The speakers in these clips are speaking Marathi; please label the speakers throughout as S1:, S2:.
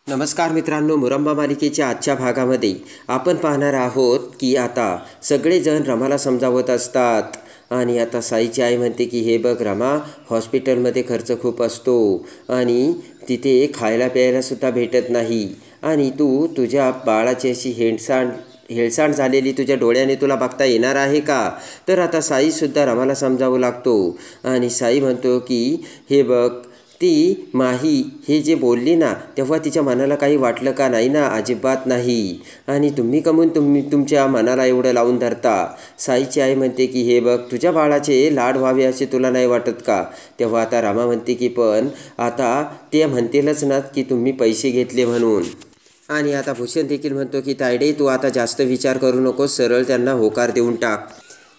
S1: नमस्कार मित्रांनो, मुरंबा मालिकेच्या आजच्या भागामध्ये आपण पाहणार आहोत की आता सगळेजण रमाला समजावत असतात आणि आता साईची आई म्हणते की हे बघ रमा, हॉस्पिटलमध्ये खर्च खूप असतो आणि तिथे खायला प्यायलासुद्धा भेटत नाही आणि तू तुझ्या बाळाची अशी हेळसांड झालेली तुझ्या डोळ्याने तुला बघता येणार आहे का? तर आता साईसुद्धा रमाला समजावू लागतो आणि साई म्हणतो की हे बघ, ती माही हे जे बोलली ना तेव्हा तिच्या मनाला काही वाटलं का? नाही ना, अजिबात नाही. आणि तुम्ही तुमच्या मनाला एवढं लावून धरता? साईची आई म्हणते की हे बघ, तुझ्या बाळाचे लाड व्हावे असे तुला नाही वाटत का? तेव्हा आता रमा म्हणते की पण आता ते म्हणतीलच ना की तुम्ही पैसे घेतले म्हणून. आणि आता भूषण देखील म्हणतो की तायडे, तू आता जास्त विचार करू नकोस, सरळ त्यांना होकार देऊन टाक.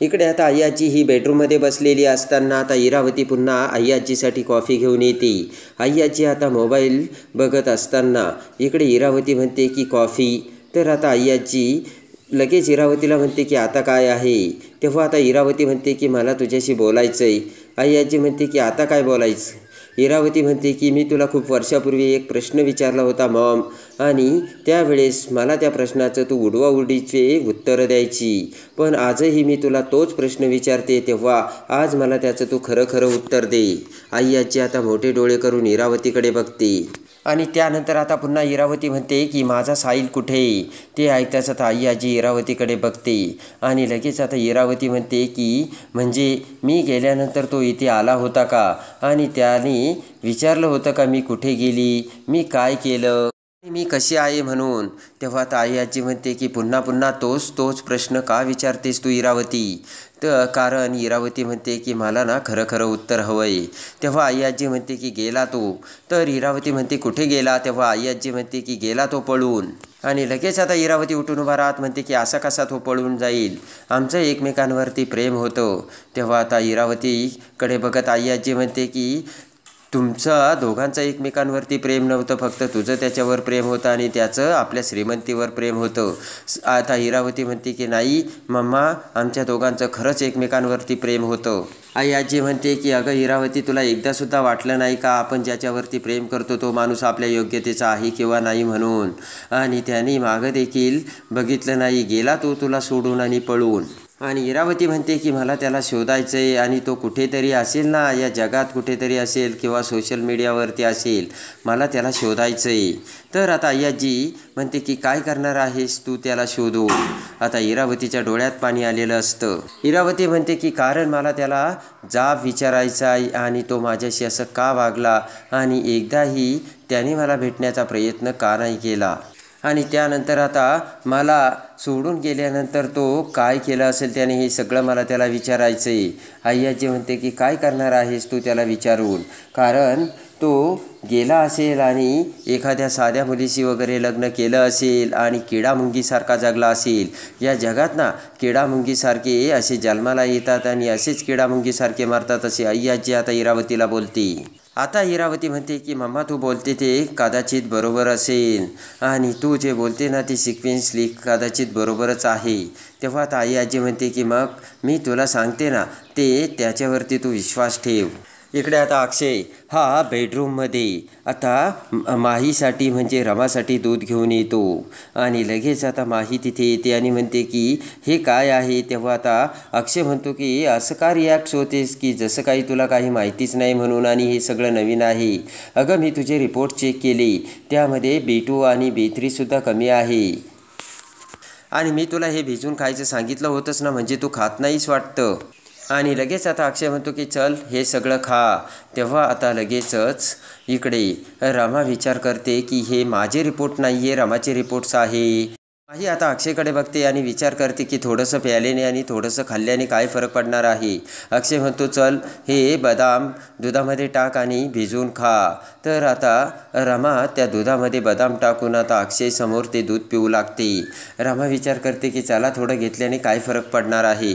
S1: इकडे आता आई आजी ही बेडरूममध्ये बसलेली असताना आता इरावती पुन्हा आई आजीसाठी कॉफी घेऊन येते. आई आजी आता मोबाईल बघत असताना इकडे इरावती म्हणते की कॉफी. तर आता आई आजी लगेच इरावतीला म्हणते की आता काय आहे? तेव्हा आता इरावती म्हणते की मला तुझ्याशी बोलायचं आहे. आई आजी म्हणते की आता काय बोलायचं? इरावती म्हणते की मी तुला खूप वर्षापूर्वी एक प्रश्न विचारला होता मॉम, आणि त्यावेळेस मला त्या प्रश्नाचं तू उडवाउडीचे उत्तरं द्यायची, पण आजही मी तुला तोच प्रश्न विचारते, तेव्हा आज मला त्याचं तू खरं खरं उत्तर दे. आई आजी आता मोठे डोळे करून इरावतीकडे बघते आणि त्यानंतर आता पुन्हा इरावती म्हणते की माझा साहिल कुठे? ते ऐकताच आता आई आजी इरावतीकडे बघते आणि लगेच आता इरावती म्हणते की म्हणजे मी गेल्यानंतर तो इथे आला होता का? आणि त्याने विचारलं होतं का मी कुठे गेली, मी काय केलं, मी कशी आहे म्हणून? तेव्हा आता आई आजी म्हणते की पुन्हा पुन्हा तोच प्रश्न का विचारतेस तू इरावती? तर कारण इरावती म्हणते की मला ना खरं खरं उत्तर हवं आहे. तेव्हा आई आजी म्हणते की गेला तो. तर इरावती म्हणते कुठे गेला? तेव्हा आई आजी म्हणते की गेला तो पळून. आणि लगेच आता इरावती उठून उभा राहत म्हणते की असा कसा तो पळून जाईल? आमचं एकमेकांवरती प्रेम होतं. तेव्हा आता इरावतीकडे बघत आई आजी म्हणते की तुमचं दोघांचं एकमेकांवरती प्रेम नव्हतं, फक्त तुझं त्याच्यावर प्रेम होतं आणि त्याचं आपल्या श्रीमंतीवर प्रेम होतं. आता इरावती म्हणते की नाही मम्मा, आमच्या दोघांचं खरंच एकमेकांवरती प्रेम होतं. आई आजी म्हणते की अगं इरावती, तुला एकदासुद्धा वाटलं नाही का आपण ज्याच्यावरती प्रेम करतो तो माणूस आपल्या योग्यतेचा आहे किंवा नाही म्हणून? आणि त्याने मागं देखील बघितलं नाही, गेला तो तुला सोडून आणि पळून. आणि इरावती म्हणते की मला त्याला शोधायचं आहे आणि तो कुठेतरी असेल ना, या जगात कुठेतरी असेल किंवा सोशल मीडियावरती असेल, मला त्याला शोधायचं आहे. तर आता आई आजी म्हणते की काय करणार आहेस तू त्याला शोधून? आता इरावतीच्या डोळ्यात पाणी आलेलं असतं. इरावती म्हणते की कारण मला त्याला जाब विचारायचा आहे आणि तो माझ्याशी असं का वागला आणि एकदाही त्याने मला भेटण्याचा प्रयत्न का नाही केला, आणि त्यानंतर आता मला सोडून गेल्यानंतर तो काय केलं असेल त्याने, हे सगळं मला त्याला विचारायचं आहे. आई आजी म्हणते की काय करणार आहेस तू त्याला विचारून? कारण तो गेला असेल आणि एखाद्या साध्या मुलीशी वगैरे लग्न केलं असेल आणि किडामुंगीसारखा जगला असेल. या जगात ना किडामुंगीसारखे असे जन्माला येतात आणि असेच किडामुंगीसारखे मरतात, असे आई आजी आता इरावतीला बोलते. आता इरावती म्हणते की मम्मा, तू बोलते ते कदाचित बरोबर असेल आणि तू जे बोलते ना ती सिक्वेन्सली कदाचित बरोबरच आहे. तेव्हा आता आई आजी म्हणते की मग मी तुला सांगते ना, ते त्याच्यावरती तू विश्वास ठेव. इकडे आता अक्षय हा बेडरूममध्ये आता माहीसाठी म्हणजे रमासाठी दूध घेऊन येतो आणि लगेच आता माही तिथे येते आणि म्हणते की हे काय आहे? तेव्हा आता अक्षय म्हणतो की असं का रिॲक्ट होतेस की जसं काही तुला काही माहितीच नाही म्हणून आणि हे सगळं नवीन आहे. अगं मी तुझे रिपोर्ट चेक केले, त्यामध्ये B2 आणि B3सुद्धा कमी आहे आणि मी तुला हे भिजून खायचं सांगितलं होतंच ना, म्हणजे तू खात नाहीस वाटतं. आणि लगेच आता अक्षय म्हणतो की चल हे सगळं खा. तेव्हा आता लगेचच इकडे रमा विचार करते की हे माझे रिपोर्ट नाही आहे, रमाचे रिपोर्ट्स आहे. माही आता अक्षयकडे बघते आणि विचार करते की थोडंसं प्यायल्याने आणि थोडंसं खाल्ल्याने काय फरक पडणार आहे. अक्षय म्हणतो चल हे बदाम दुधामध्ये टाक आणि भिजवून खा. तर आता रमा त्या दुधामध्ये बदाम टाकून आता अक्षयसमोर ते दूध पिऊ लागते. रमा विचार करते की चला थोडं घेतल्याने काय फरक पडणार आहे.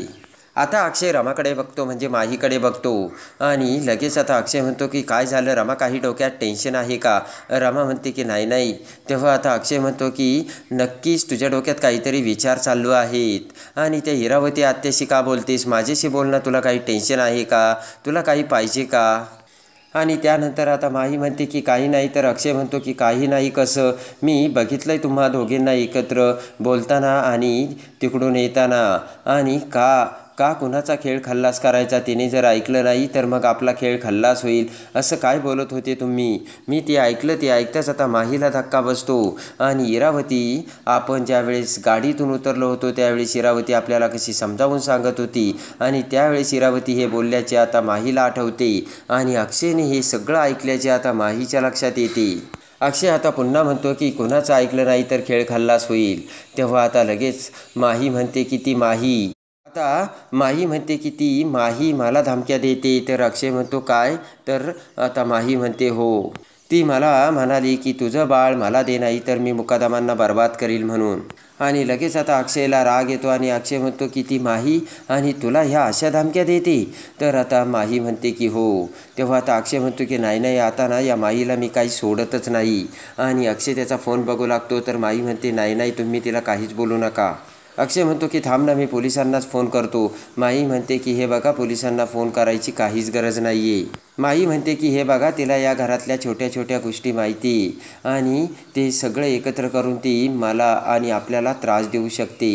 S1: आता अक्षय रमाकडे बघतो, म्हणजे माहीकडे बघतो आणि लगेच आता अक्षय म्हणतो की काय झालं रमा, काही डोक्यात टेन्शन आहे का? रमा म्हणते की नाही नाही. तेव्हा आता अक्षय म्हणतो की नक्कीच तुझ्या डोक्यात काहीतरी विचार चालू आहेत आणि त्या इरावती आत्याशी का बोलतेस? माझ्याशी बोल ना, तुला काही टेन्शन आहे का? तुला काही पाहिजे का? आणि त्यानंतर आता माही म्हणते की काही नाही, तर अक्षय म्हणतो की काही नाही कसं, मी बघितलं आहे तुम्हा दोघींना एकत्र बोलताना आणि तिकडून येताना, आणि का का कुणाचा खेळ खल्लास करायचा, तिने जर ऐकलं नाही तर मग आपला खेळ खल्लास होईल, असं काय बोलत होते तुम्ही. मी ते ऐकलं, ते ऐकताच आता माहीला धक्का बसतो. आणि इरावती, आपण ज्यावेळेस गाडीतून उतरलो होतो त्यावेळेस इरावती आपल्याला कशी समजावून सांगत होती, आणि त्यावेळेस इरावती हे बोलल्याचे आता माहीला आठवते, आणि अक्षयने हे सगळं ऐकल्याचे आता माहीच्या लक्षात येते. अक्षय आता पुन्हा म्हणतो की कुणाचं ऐकलं नाही तर खेळ खल्लास होईल. तेव्हा आता लगेच माही म्हणते की ती माही, आता माही म्हणते की ती माही मला धमक्या देते. तर अक्षय म्हणतो काय, तर आता माही म्हणते हो, ती मला म्हणाली की तुझं बाळ मला दे, नाही तर मी मुकादमांना बर्बाद करील म्हणून. आणि लगेच आता अक्षयला राग येतो आणि अक्षय म्हणतो की ती माही आणि तुला ह्या अशा धमक्या देते. तर आता माही म्हणते की हो. तेव्हा आता अक्षय म्हणतो की नाही नाही, आता ना या माहीला मी काही सोडतच नाही. आणि अक्षय त्याचा फोन बघू लागतो. तर माही म्हणते नाही नाही, तुम्ही तिला काहीच बोलू नका. अक्षय म्हणतो की थांब ना, मी पोलिसांनाच फोन करतो. माही म्हणते की हे बघा, पोलिसांना फोन करायची काहीच गरज नाही आहे. माही म्हणते की हे बघा, तिला या घरातल्या छोट्या छोट्या गोष्टी माहिती आहे आणि ते सगळं एकत्र करून ती मला आणि आपल्याला त्रास देऊ शकते.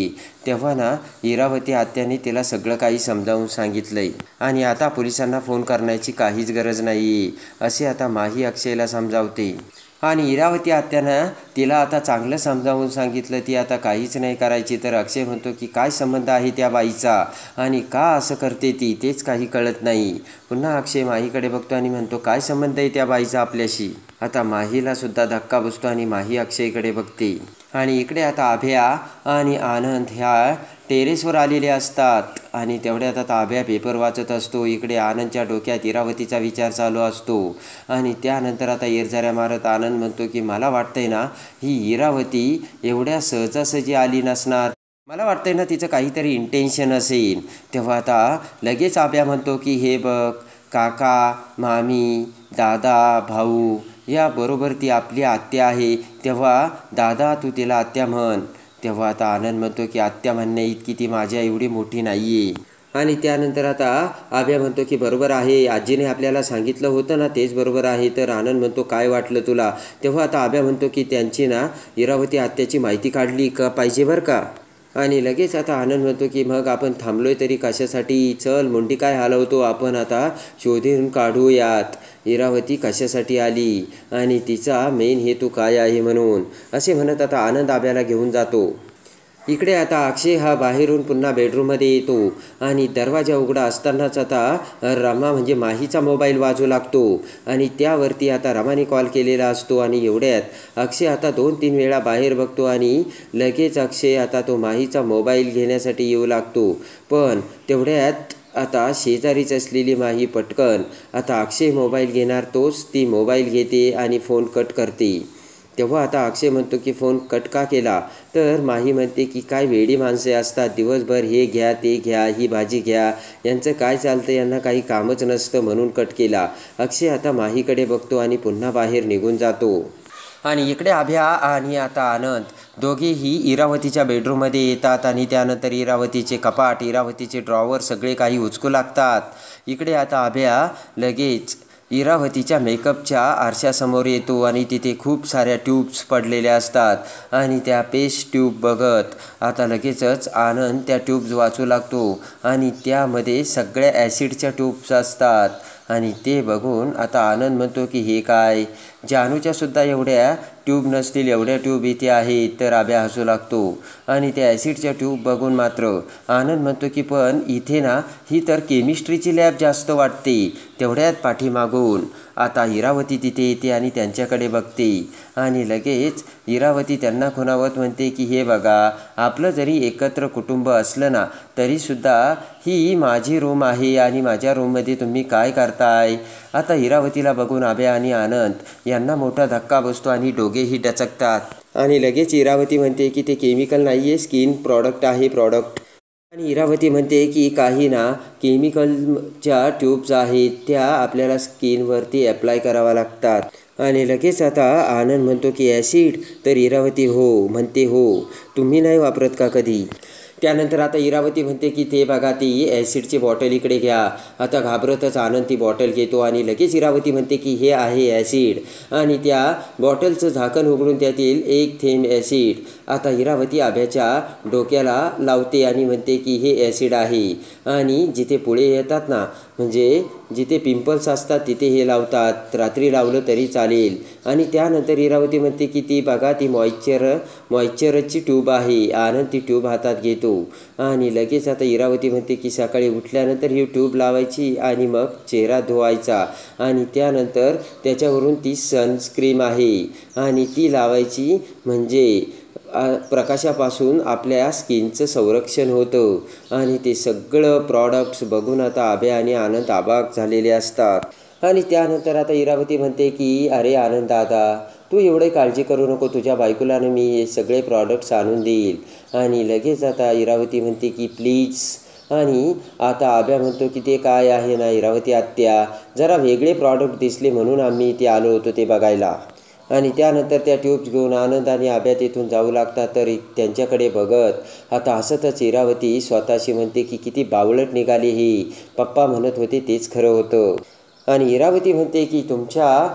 S1: तेव्हा ना इरावती आत्याने तिला सगळं काही समजावून सांगितलं आहे आणि आता पोलिसांना फोन करण्याची काहीच गरज नाही आहे, असे आता माही अक्षयला समजावते. आणि इरावती आत्यानं तिला आता चांगलं समजावून सांगितलं, ती आता काहीच नाही करायची. तर अक्षय म्हणतो की काय संबंध आहे त्या बाईचा आणि का असं करते ती, तेच काही कळत नाही. पुन्हा अक्षय माहीकडे बघतो आणि म्हणतो काय संबंध आहे त्या बाईचा आपल्याशी. आता माहीला सुद्धा धक्का बसतो आणि माही अक्षयकडे बघते. आणि इकडे आता अभ्या आणि आनंद ह्या टेरेसवर आलेले असतात आणि तेवढ्यात आता अभ्या पेपर वाचत असतो. इकडे आनंदच्या डोक्यात इरावतीचा विचार चालू असतो. आणि त्यानंतर आता येरझाऱ्या मारत आनंद म्हणतो की मला वाटतंय ना, ही इरावती एवढ्या सहजासहजी आली नसणार, मला वाटतंय ना तिचं काहीतरी इंटेन्शन असेल. तेव्हा आता लगेच अभ्या म्हणतो की हे बघ, काका, मामी, दादा, भाऊ याबरोबर ती आपली आत्या आहे, तेव्हा दादा तू तिला आत्या म्हण. तेव्हा आता आनंद म्हणतो की आत्या म्हणणे इतकी ती माझ्या एवढी मोठी नाही आहे. आणि त्यानंतर आता आभ्या म्हणतो की बरोबर आहे, आजीने आपल्याला सांगितलं होतं ना, तेच बरोबर आहे. तर आनंद म्हणतो काय वाटलं तुला. तेव्हा आता आभ्या म्हणतो की त्यांची ना इरावती आत्याची माहिती काढली का पाहिजे बरं का. आणि लगेच आता आनंद म्हणतो की मग आपण थांबलोय तरी कशासाठी, चल मुंडी काय हलवतो, आपण आता शोधून काढूयात इरावती कशासाठी आली आणि तिचा मेन हेतू काय आहे म्हणून, असे म्हणत आता आनंद आभ्याला घेऊन जातो. इकडे आता अक्षय हा बाहेरून पुन्हा बेडरूममध्ये येतो आणि दरवाजा उघडा असतानाच आता रमा म्हणजे माहीचा मोबाईल वाजू लागतो आणि त्यावरती आता रमाने कॉल केलेला असतो. आणि एवढ्यात अक्षय आता 2-3 वेळा बाहेर बघतो आणि लगेच अक्षय आता तो माहीचा मोबाईल घेण्यासाठी येऊ लागतो. पण तेवढ्यात आता शेजारीच असलेली माही पटकन आता अक्षय मोबाईल घेणार तोच ती मोबाईल घेते आणि फोन कट करते. तेव्हा आता अक्षय म्हणतो की फोन कट का केला. तर माही म्हणते की काय वेडी माणसे असतात, दिवसभर हे घ्या ते घ्या, ही भाजी घ्या, यांचं काय चालतं, यांना काही कामच नसतं म्हणून कट केला. अक्षय आता माहीकडे बघतो आणि पुन्हा बाहेर निघून जातो. आणि इकडे अभ्या आणि आता आनंद दोघेही इरावतीच्या बेडरूममध्ये येतात आणि त्यानंतर इरावतीचे कपाट, इरावतीचे ड्रॉवर सगळे काही उचकू लागतात. इकडे आता अभ्या लगेच इरावतीच्या मेकअपच्या आरशासमोर येतो आणि तिथे खूप साऱ्या ट्यूब्स पडलेल्या असतात आणि त्या पेस्ट ट्यूब बघत आता लगेचच आनंद त्या ट्यूब्स वाचू लागतो आणि त्यामध्ये सगळ्या ॲसिडच्या ट्यूब्स असतात. आणि ते बघून आता आनंद म्हणतो की हे काय, जानूच्यासुद्धा एवढ्या ट्यूब नसतील, एवढ्या ट्यूब इथे आहेत. तर अभ्या हसू लागतो आणि त्या ॲसिडच्या ट्यूब बघून मात्र आनंद म्हणतो की पण इथे ना ही तर केमिस्ट्रीची लॅब जास्त वाटते. तेवढ्यात पाठीमागून आता इरावती तिथे येते आणि त्यांच्याकडे बघते आणि लगेच इरावती त्यांना खुणावत म्हणते की हे बघा, आपलं जरी एकत्र कुटुंब असलं ना तरीसुद्धा ही माझी रूम आहे आणि माझ्या रूममध्ये तुम्ही काय करताय. आता इरावतीला बघून अभ्या आणि आनंद यांना मोठा धक्का बसतो आणि दोघेही डचकतात. आणि लगेच इरावती म्हणते की ते केमिकल नाही आहे, स्किन प्रॉडक्ट आहे, प्रॉडक्ट. आणि इरावती म्हणते की काही ना केमिकलच्या ट्यूब्स आहेत, त्या आपल्याला स्किनवरती अप्लाय कराव्या लागतात. आणि लगेच आता आनंद म्हणतो की ॲसिड. तर इरावती हो म्हणते, हो तुम्ही नाही वापरत का कधी. त्यानंतर आता इरावती म्हणते की ते बघा ती ॲसिडची बॉटल इकडे घ्या. आता घाबरतच आनंद ती बॉटल घेतो आणि लगेच इरावती म्हणते की हे आहे ॲसिड आणि त्या बॉटलचं झाकण उघडून त्यातील एक थेंब ॲसिड आता इरावती आभ्याच्या डोक्याला लावते आणि म्हणते की हे ॲसिड आहे. आणि जिथे पुळे येतात ना, म्हणजे जिथे पिंपल्स असतात तिथे हे लावतात. रात्री लावलं तरी चालेल. आणि त्यानंतर इरावती म्हणते की ती बघा ती मॉइश्चरची ट्यूब आहे. आनंद ती ट्यूब हातात घेतो आणि लगेच आता इरावती म्हणते की सकाळी उठल्यानंतर ही ट्यूब लावायची आणि मग चेहरा धुवायचा आणि त्यानंतर त्याच्यावरून ती सनस्क्रीम आहे आणि ती लावायची म्हणजे प्रकाशापासून आपल्या स्किनचं संरक्षण होतं. आणि ते सगळं प्रॉडक्ट्स बघून आता आभ्या आणि आनंद अवाक झालेले असतात. आणि त्यानंतर आता इरावती म्हणते की अरे आनंद दादा, तू एवढे काळजी करू नको, तुझ्या बायकोला मी हे सगळे प्रॉडक्ट्स आणून देईल. आणि लगेच आता इरावती म्हणते की प्लीज. आणि आता आभ्या म्हणतो की ते काय आहे ना इरावती आत्या, जरा वेगळे प्रॉडक्ट दिसले म्हणून आम्ही इथे आलो होतो ते बघायला. आणि त्यानंतर त्या ट्यूब्स घेऊन आनंद आणि आभ्या तिथून जाऊ लागतात. तर त्यांच्याकडे बघत आता हसतच इरावती स्वतःशी म्हणते की किती बावळट निघाली ही. पप्पा म्हणत होते तेच खरं होतं. आणि इरावती म्हणते की तुमच्या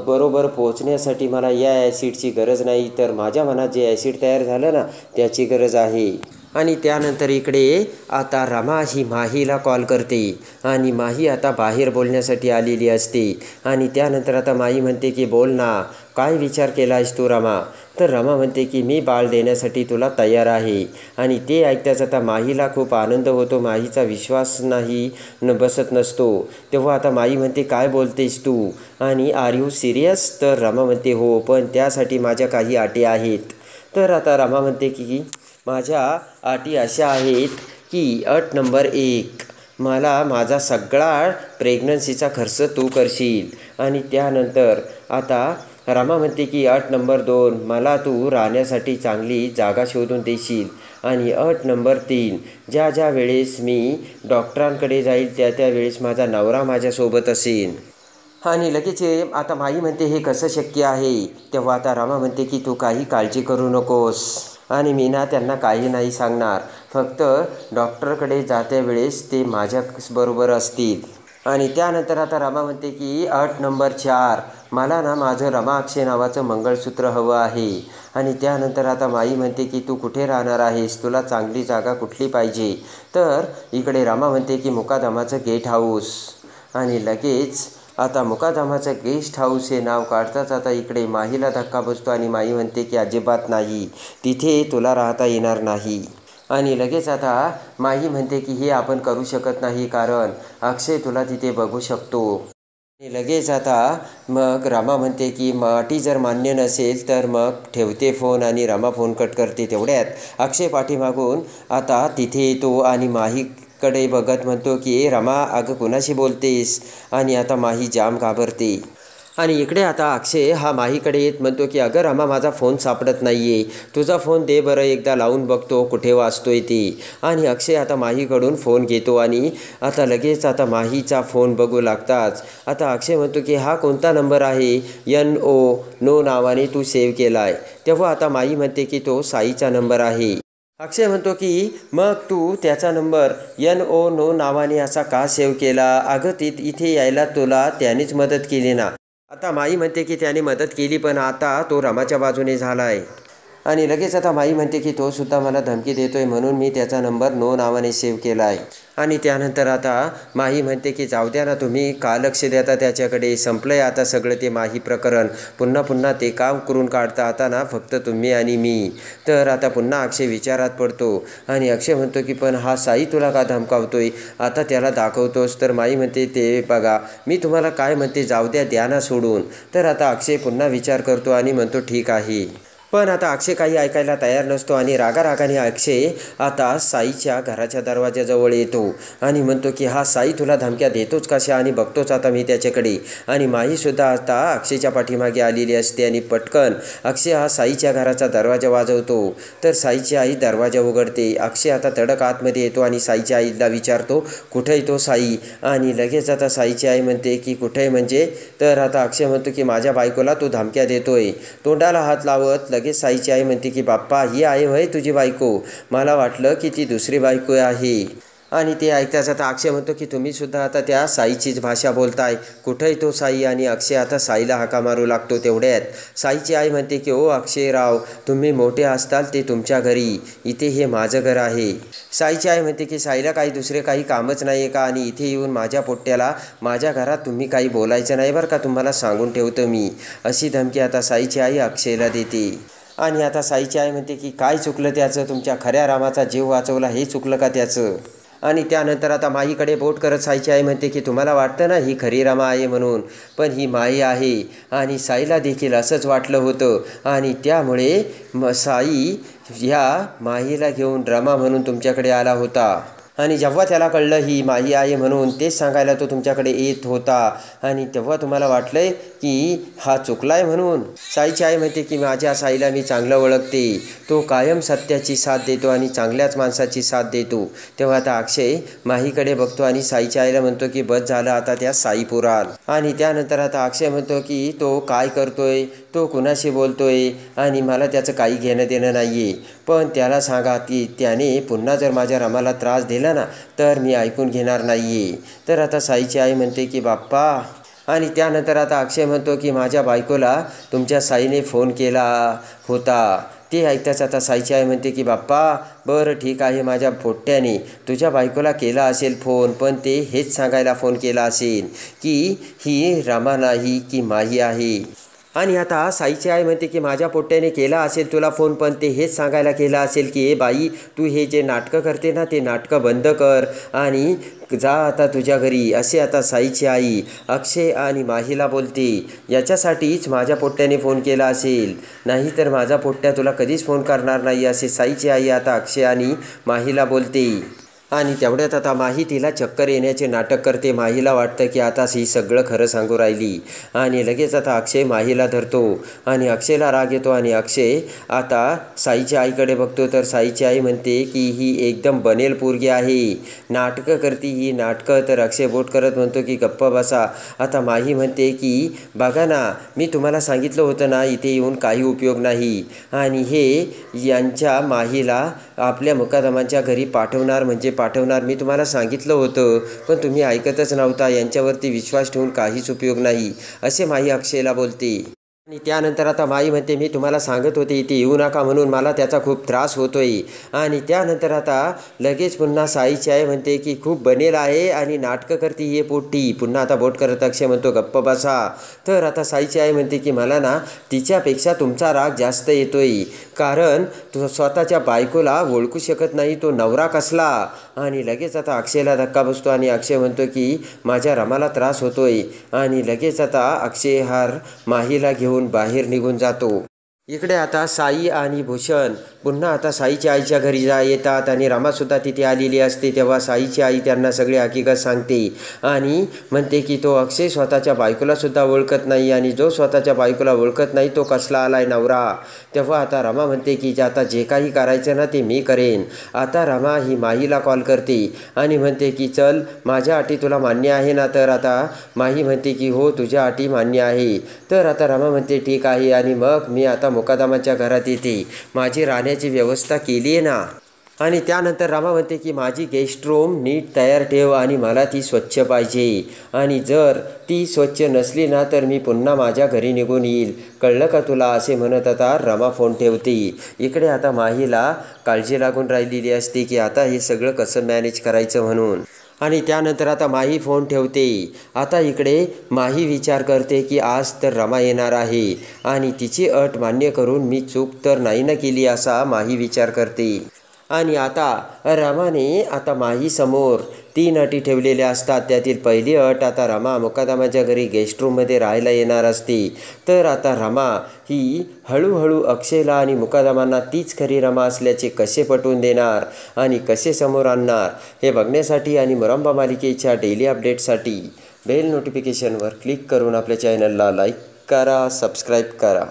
S1: बरोबर पोहोचण्यासाठी मला या ॲसिडची गरज नाही, तर माझ्या मनात जे ॲसिड तयार झालं ना त्याची गरज आहे. आणि त्यानंतर इकडे आता रमा ही माहीला कॉल करते आणि माही आता बाहेर बोलण्यासाठी आलेली असते. आणि त्यानंतर आता माही म्हणते की बोल ना, काय विचार केला आहेस तू रमा? तर रमा म्हणते की मी बाळ देण्यासाठी तुला तयार आहे. आणि ते ऐकताच आता माहीला खूप आनंद होतो. माहीचा विश्वास नाही बसत नसतो. तेव्हा आता माही म्हणते काय बोलतेस तू आणि आर यू सिरियस? तर रमा म्हणते हो, पण त्यासाठी माझ्या काही अटी आहेत. तर आता रमा म्हणते की माझ्या अटी अशा आहेत की अट नंबर 1, मला माझा सगळा प्रेग्नन्सीचा खर्च तू करशील. आणि त्यानंतर आता रमा म्हणते की अट नंबर 2, मला तू राहण्यासाठी चांगली जागा शोधून देशील. आणि अट नंबर 3, ज्या ज्या वेळेस मी डॉक्टरांकडे जाईल त्या वेळेस माझा नवरा माझ्यासोबत असेल. आणि लगेच आता माही म्हणते हे कसं शक्य आहे? तेव्हा आता रमा म्हणते की तू काही काळजी करू नकोस आणि मी ना त्यांना काही नाही सांगणार, फक्त डॉक्टरकडे जात्या वेळेस ते माझ्याबरोबर असतील. आणि त्यानंतर आता रमा म्हणते की अट नंबर 4, मला ना माझं रमा अक्षय नावाचं मंगळसूत्र हवं आहे. आणि त्यानंतर आता माई म्हणते की तू कुठे राहणार आहेस, तुला चांगली जागा कुठली पाहिजे? तर इकडे रमा म्हणते की मुकादमाचं गेट हाऊस. आणि लगेच आता मुकादमाचं गेस्ट हाऊस हे नाव काढताच आता इकडे माहीला धक्का बसतो आणि माही म्हणते की अजिबात नाही, तिथे तुला राहता येणार नाही. आणि लगेच आता माही म्हणते की हे आपण करू शकत नाही, कारण अक्षय तुला तिथे बघू शकतो. आणि लगेच आता मग रमा म्हणते की अटी जर मान्य नसेल तर मग ठेवते फोन. आणि रमा फोन कट करते. तेवढ्यात अक्षय पाठीमागून आता तिथे येतो आणि माहीकडे बघत म्हणतो की रमा अगं कुणाशी बोलतेस? आणि आता माही जाम घाबरते. आणि इकडे आता अक्षय हा माहीकडे येत म्हणतो की अगं रमा, माझा फोन सापडत नाही आहे, तुझा फोन दे बरं, एकदा लावून बघतो कुठे वाजतोय ते. आणि अक्षय आता माहीकडून फोन घेतो आणि आता लगेच आता माहीचा फोन बघू लागताच आता अक्षय म्हणतो की हा कोणता नंबर आहे? NO नावाने तू सेव्ह केला आहे. तेव्हा आता माही म्हणते की तो साईचा नंबर आहे. अक्षय म्हणतो की मग तू त्याचा नंबर NO नावाने असा का सेव्ह केला? अगं इथे यायला तुला त्यानेच मदत केली ना. आता माई म्हणते की त्याने मदत केली, पण आता तो रमाच्या बाजूने झाला आहे. आणि लगेच आता माई म्हणते की तो सुद्धा मला धमकी देतोय, म्हणून मी त्याचा नंबर NO नावाने सेव्ह केला आहे. आणि त्यानंतर आता माही म्हणते की जाऊ द्या ना, तुम्ही का लक्ष देता त्याच्याकडे? संपलं आहे आता सगळं ते माही प्रकरण. पुन्हा ते काम करून काढता आता ना फक्त तुम्ही आणि मी. तर आता पुन्हा अक्षय विचारात पडतो आणि अक्षय म्हणतो की पण हा साई तुला का धमकावतोय? आता त्याला दाखवतोस? तर माई म्हणते ते बघा, मी तुम्हाला काय म्हणते, जाऊ द्या ना सोडून. तर आता अक्षय पुन्हा विचार करतो आणि म्हणतो ठीक आहे. पण आता अक्षय काही ऐकायला तयार नसतो आणि रागाने अक्षय आता साईच्या घराच्या दरवाजाजवळ येतो आणि म्हणतो की हा साई तुला धमक्या देतोच कशा? आणि बघतोच आता मी त्याच्याकडे. आणि माहीसुद्धा आता अक्षयच्या पाठीमागे आलेली असते आणि पटकन अक्षय हा साईच्या घराचा दरवाजा वाजवतो. तर साईची आई दरवाजा उघडते. अक्षय आता तडक आतमध्ये येतो आणि साईच्या आईला विचारतो कुठे आहे तो साई? आणि लगेच आता साईची आई म्हणते की कुठे म्हणजे? तर आता अक्षय म्हणतो की माझ्या बायकोला तो धमक्या देतोय. तोंडाला हात लावत लगेच साईची आई म्हणते की बाप्पा ही आहे होय तुझी बायको, मला वाटलं की ती दुसरी बायको आहे. आणि ते ऐकताच आता अक्षय म्हणतो की तुम्हीसुद्धा आता त्या साईचीच भाषा बोलताय, कुठंही तो साई. आणि अक्षय आता साईला हाका मारू लागतो. तेवढ्यात साईची आई म्हणते की ओ अक्षयराव, तुम्ही मोठे असताल ते तुमच्या घरी, इथे हे माझं घर आहे. साईची आई म्हणते की साईला काही दुसरे काही कामच नाही आहे का, आणि इथे येऊन माझ्या पोट्ट्याला माझ्या घरात तुम्ही काही बोलायचं नाही बरं का, तुम्हाला सांगून ठेवतो मी. अशी धमकी आता साईची आई अक्षयला देते. आणि आता साईची आई म्हणते की काय चुकलं त्याचं, तुमच्या खऱ्या रामाचा जीव वाचवला हे चुकलं का त्याचं. आणि त्यानंतर आता माईकडे बोट करत साईची आई म्हणते की तुम्हाला वाटतं ना ही खरी रमा आहे म्हणून, पण ही माई आहे. आणि साईला देखील असंच वाटलं होतं, आणि त्यामुळे साई ह्या माईला घेऊन रमा म्हणून तुमच्याकडे आला होता. आणि जेव्हा त्याला कळलं ही माई आहे म्हणून, तेच सांगायला तो तुमच्याकडे येत होता. आणि तेव्हा तुम्हाला वाटलंय की हा चुकलाय म्हणून. साईची आई म्हणते की माझ्या साईला मी चांगलं ओळखते, तो कायम सत्याची साथ देतो आणि चांगल्याच माणसाची साथ देतो. तेव्हा आता अक्षय माहीकडे बघतो आणि साईच्या आईला म्हणतो की बस झालं आता त्या साई पुराण. आणि त्यानंतर आता अक्षय म्हणतो की तो काय करतोय, तो कुणाशी बोलतोय, आणि मला त्याचं काही घेणं देणं नाही आहे. पण त्याला सांगा की त्याने पुन्हा जर माझ्या रमाला त्रास दिला ना तर मी ऐकून घेणार नाही आहे. तर आता साईची आई म्हणते की बाप्पा. आणि त्यानंतर आता अक्षय म्हणतो की माझ्या बायकोला तुमच्या साईने फोन केला होता. ते ऐकताच आता साईची आई म्हणते की बाप्पा बरं ठीक आहे, माझ्या पोट्ट्याने तुझ्या बायकोला केला असेल फोन, पण ते हेच सांगायला फोन केला असेल की ही रमा नाही की माही आहे. आणि आता साईची आई म्हणते की माझ्या पोट्ट्याने केला असेल तुला फोन, पण ते हेच सांगायला केला असेल की ए बाई, तू हे जे नाटकं करते ना ते नाटकं बंद कर आणि जा आता तुझ्या घरी. असे आता साईची आई अक्षय आणि माहीला बोलते. याच्यासाठीच माझ्या पोट्ट्याने फोन केला असेल, नाहीतर माझा पोट्ट्या तुला कधीच फोन करणार नाही, असे साईची आई आता अक्षय आणि माहीला बोलते. आणि तेवढ्यात आता माही तिला चक्कर येण्याचे नाटक करते. माहीला वाटतं की आता ही सगळं खरं सांगू राहिली. आणि लगेच आता अक्षय माहीला धरतो आणि अक्षयला राग येतो. आणि अक्षय आता साईच्या आईकडे बघतो, तर साईची आई म्हणते की ही एकदम बनेल पोरगी आहे, नाटकं करती ही नाटकं. तर अक्षय बोट करत म्हणतो की गप्प बसा. आता माही म्हणते की बघा ना, मी तुम्हाला सांगितलं होतं ना इथे येऊन काही उपयोग नाही, आणि हे यांच्या माहीला आपल्या मुकादमांच्या घरी पाठवणार म्हणजे पाठवणार, मी तुम्हाला सांगितलं होतं, पण तुम्ही ऐकतच नव्हता. यांच्यावरती विश्वास ठेवून काहीच उपयोग नाही, असे माई अक्षयला बोलते. आणि त्यानंतर आता माई म्हणते मी तुम्हाला सांगत होते इथे येऊ नका म्हणून, मला त्याचा खूप त्रास होतोय. आणि त्यानंतर आता लगेच पुन्हा साईची आई म्हणते की खूप बनेल आहे आणि नाटकं करते हे पोट्टी. पुन्हा आता बोट करत अक्षय म्हणतो गप्प बसा. तर आता साईची आई म्हणते की मला ना तिच्यापेक्षा तुमचा राग जास्त येतोय, कारण तो स्वतःच्या बायकोला ओळखू शकत नाही, तो नवरा कसला. आणि लगेच आता अक्षयला धक्का बसतो आणि अक्षय म्हणतो की माझ्या रमाला त्रास होतोय. आणि लगेच आता अक्षय हार माहीला घेऊन बाहेर निघून जातो. इकडे आता साई आणि भूषण पुन्हा आता साईच्या आईच्या घरी येतात आणि रमासुद्धा तिथे आलेली असते. तेव्हा साईची आई त्यांना सगळी हकीकत सांगते आणि म्हणते की तो अक्षय स्वतःच्या बायकोलासुद्धा ओळखत नाही, आणि जो स्वतःच्या बायकोला ओळखत नाही तो कसला आलाय नवरा. तेव्हा आता रमा म्हणते की आता जे काही करायचं ना ते मी करेन. आता रमा ही माहीला कॉल करते आणि म्हणते की चल माझ्या अटी तुला मान्य आहे ना. तर आता माही म्हणते की हो तुझ्या अटी मान्य आहे. तर आता रमा म्हणते ठीक आहे, आणि मग मी आता मुकादमाच्या घरात येते, माझी राहण्याची व्यवस्था केली आहे ना. आणि त्यानंतर रमा म्हणते की माझी गेस्ट रूम नीट तयार ठेव आणि मला ती स्वच्छ पाहिजे, आणि जर ती स्वच्छ नसली ना तर मी पुन्हा माझ्या घरी निघून येईल, कळलं का तुला, असे म्हणत आता रमा फोन ठेवते. इकडे आता माहीला काळजी लागून राहिलेली असते की आता हे सगळं कसं मॅनेज करायचं म्हणून. आणि त्यानंतर आता माही फोन ठेवते. आता इकडे माही विचार करते की आज तर रमा येणार आहे आणि तिची अट मान्य करून मी चूक तर नाही ना केली, असा माही विचार करते. आणि आता रमाने आता माहीसमोर 3 अटी ठेवलेल्या असतात. त्यातील पहिली अट, आता रमा मुकादमाच्या घरी गेस्ट रूममध्ये राहायला येणार असते. तर आता रमा ही हळूहळू अक्षयला आणि मुकादमांना तीच खरी रमा असल्याचे कसे पटवून देणार आणि कसे समोर आणणार हे बघण्यासाठी आणि मुरंबा मालिकेच्या डेली अपडेटसाठी बेल नोटिफिकेशनवर क्लिक करून आपल्या चॅनलला लाईक करा, सबस्क्राईब करा.